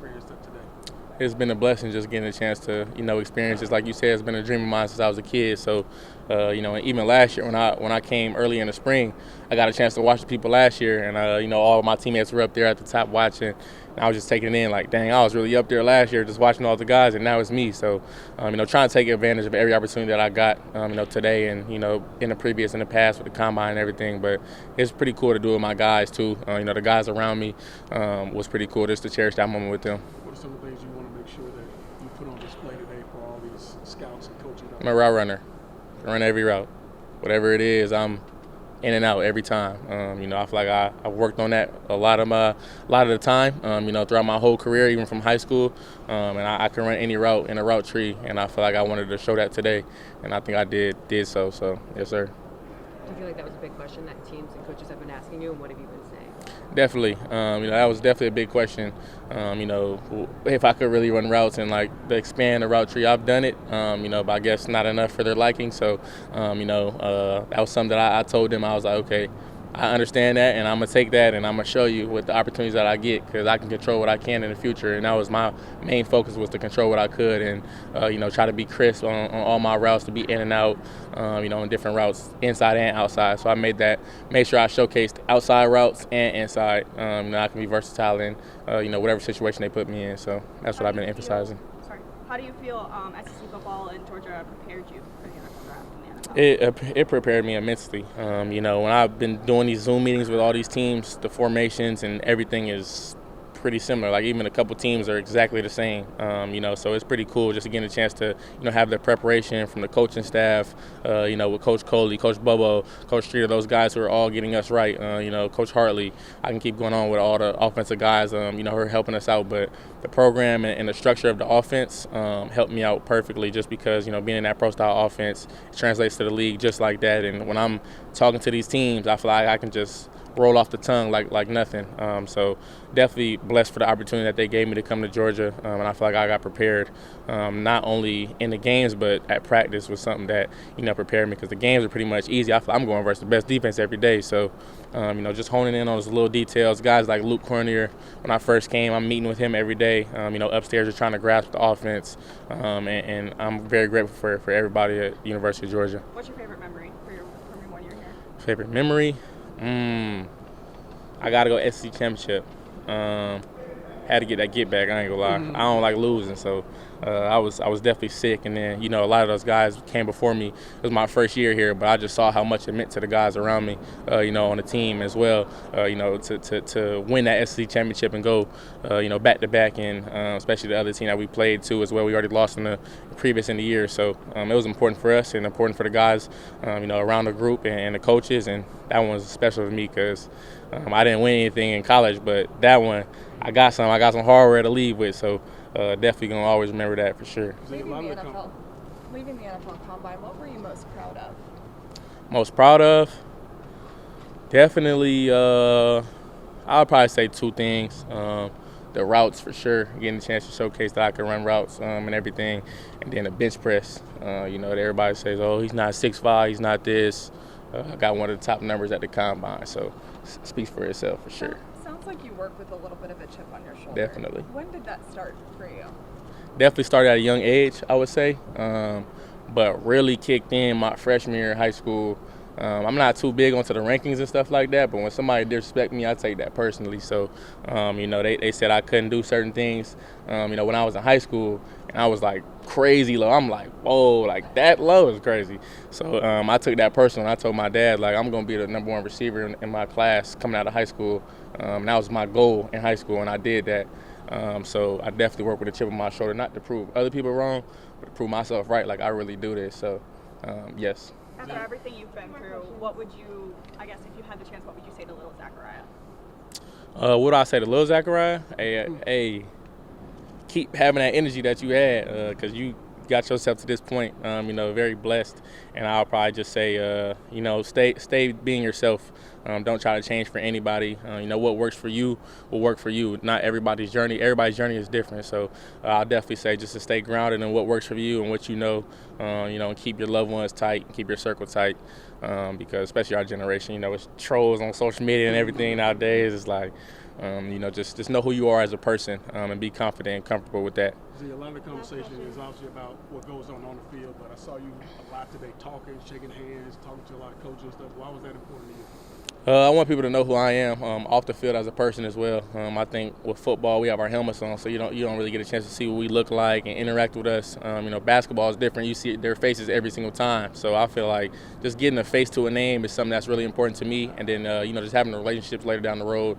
experienced it today? It's been a blessing just getting a chance to, experience this. Like you said, it's been a dream of mine since I was a kid. So, and even last year when I came early in the spring, I got a chance to watch the people last year, and all of my teammates were up there at the top watching. And I was just taking it in like, dang, I was really up there last year just watching all the guys, and now it's me. So, trying to take advantage of every opportunity that I got, today and, in the past with the combine and everything. But it's pretty cool to do it with my guys too. The guys around me was pretty cool just to cherish that moment with them. What are some of the things you want to make sure that you put on display today for all these scouts and coaches? I'm a route runner. I run every route. Whatever it is, I'm in and out every time. I feel like I've worked on that a lot of the time, throughout my whole career, even from high school. And I can run any route in a route tree, and I feel like I wanted to show that today, and I think I did so. So, yes, sir. Do you feel like that was a big question that teams and coaches have been asking you, and what have you been saying? Definitely. That was definitely a big question. If I could really run routes and expand the route tree, I've done it. But I guess not enough for their liking. So, that was something that I told them. I was like, okay, I understand that, and I'm gonna take that, and I'm gonna show you with the opportunities that I get, because I can control what I can in the future. And that was my main focus, was to control what I could, and try to be crisp on all my routes, to be in and out, in different routes, inside and outside. So I made sure I showcased outside routes and inside. I can be versatile in whatever situation they put me in. So that's what I've been emphasizing. How do you feel SEC football in Georgia prepared you for the NFL draft and the NFL? It prepared me immensely. When I've been doing these Zoom meetings with all these teams, the formations and everything is pretty similar. Like, even a couple teams are exactly the same. So it's pretty cool just to get a chance to have the preparation from the coaching staff. With Coach Coley, Coach Bobo, Coach Streeter, those guys who are all getting us right. Coach Hartley. I can keep going on with all the offensive guys. Who are helping us out, but the program and the structure of the offense helped me out perfectly, just because being in that pro style offense, it translates to the league just like that. And when I'm talking to these teams, I feel like I can just roll off the tongue like nothing. So definitely blessed for the opportunity that they gave me to come to Georgia, and I feel like I got prepared, not only in the games but at practice was something that prepared me, because the games are pretty much easy. I feel I'm going versus the best defense every day, so just honing in on those little details. Guys like Luke Cornier, when I first came, I'm meeting with him every day. Upstairs, just trying to grasp the offense, and I'm very grateful for everybody at University of Georgia. What's your favorite memory from your 1 year here? Favorite memory? I gotta go SEC championship. Had to get that get back. I ain't gonna lie. I don't like losing, so I was definitely sick. And then a lot of those guys came before me. It was my first year here, but I just saw how much it meant to the guys around me. On the team as well. To win that SEC championship and go back to back, and especially the other team that we played too as well. We already lost in the previous in the year, so it was important for us and important for the guys, around the group and the coaches. And that one was special to me, because I didn't win anything in college, but that one I got some hardware to leave with. So definitely gonna always remember that for sure. Leaving the NFL combine, what were you most proud of? Most proud of? Definitely, I'll probably say two things. The routes for sure, getting a chance to showcase that I can run routes and everything, and then the bench press. That everybody says, oh, he's not 6'5", he's not this. I got one of the top numbers at the combine, so it speaks for itself for sure. Sounds like you work with a little bit of a chip on your shoulder. Definitely. When did that start for you? Definitely started at a young age, I would say, but really kicked in my freshman year in high school. I'm not too big onto the rankings and stuff like that, but when somebody disrespect me, I take that personally. So, they said I couldn't do certain things, when I was in high school, and I was like crazy low. I'm like, whoa, like that low is crazy. So I took that personal, and I told my dad, like, I'm going to be the number one receiver in my class coming out of high school. That was my goal in high school, and I did that. So I definitely work with a chip on my shoulder, not to prove other people wrong, but to prove myself right, like I really do this. So, yes. After everything you've been through, what would you, I guess if you had the chance, what would you say to little Zachariah? What do I say to little Zachariah? Hey, keep having that energy that you had, because you got yourself to this point, very blessed. And I'll probably just say, stay being yourself. Don't try to change for anybody. What works for you will work for you. Not everybody's journey is different. So I'll definitely say just to stay grounded in what works for you and what you know, and keep your loved ones tight, keep your circle tight, because especially our generation, it's trolls on social media and everything nowadays. It's like, just know who you are as a person, and be confident and comfortable with that. See, a lot of the conversation is obviously about what goes on the field, but I saw you a lot today talking, shaking hands, talking to a lot of coaches and stuff. Why was that important to you? I want people to know who I am off the field as a person as well. I think with football we have our helmets on, so you don't really get a chance to see what we look like and interact with us. Basketball is different. You see their faces every single time. So I feel like just getting a face to a name is something that's really important to me. And then just having the relationships later down the road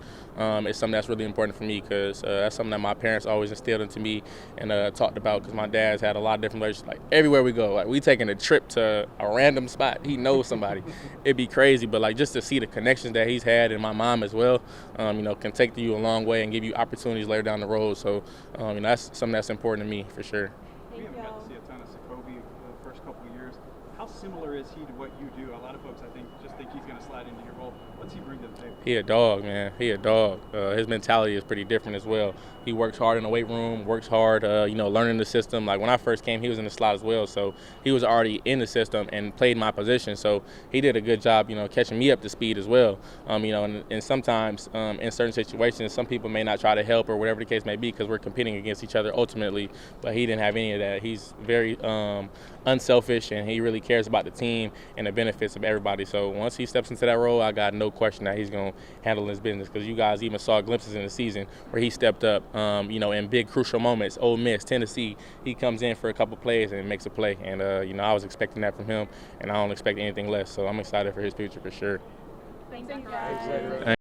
is something that's really important for me, because that's something that my parents always instilled into me and talked about. Because my dad's had a lot of different relationships. Like everywhere we go, like we taking a trip to a random spot, he knows somebody. It'd be crazy, but like just to see the connections that he's had, and my mom as well, can take you a long way and give you opportunities later down the road. So, that's something that's important to me for sure. We haven't got to see a ton of Jacoby the first couple of years. How similar is he to what you do? A lot of folks, I think, just think he's going to slide into your role. What's he bring to the table? He a dog, man. He a dog. His mentality is pretty different as well. He works hard in the weight room, works hard, learning the system. Like when I first came, he was in the slot as well, so he was already in the system and played my position. So he did a good job, catching me up to speed as well. And sometimes in certain situations, some people may not try to help or whatever the case may be, because we're competing against each other ultimately. But he didn't have any of that. He's very unselfish, and he really cares about the team and the benefits of everybody. So once he steps into that role, I got no question that he's going to handle his business, because you guys even saw glimpses in the season where he stepped up, in big crucial moments. Ole Miss, Tennessee, he comes in for a couple plays and makes a play. And, I was expecting that from him, and I don't expect anything less. So I'm excited for his future for sure. Thank you, guys.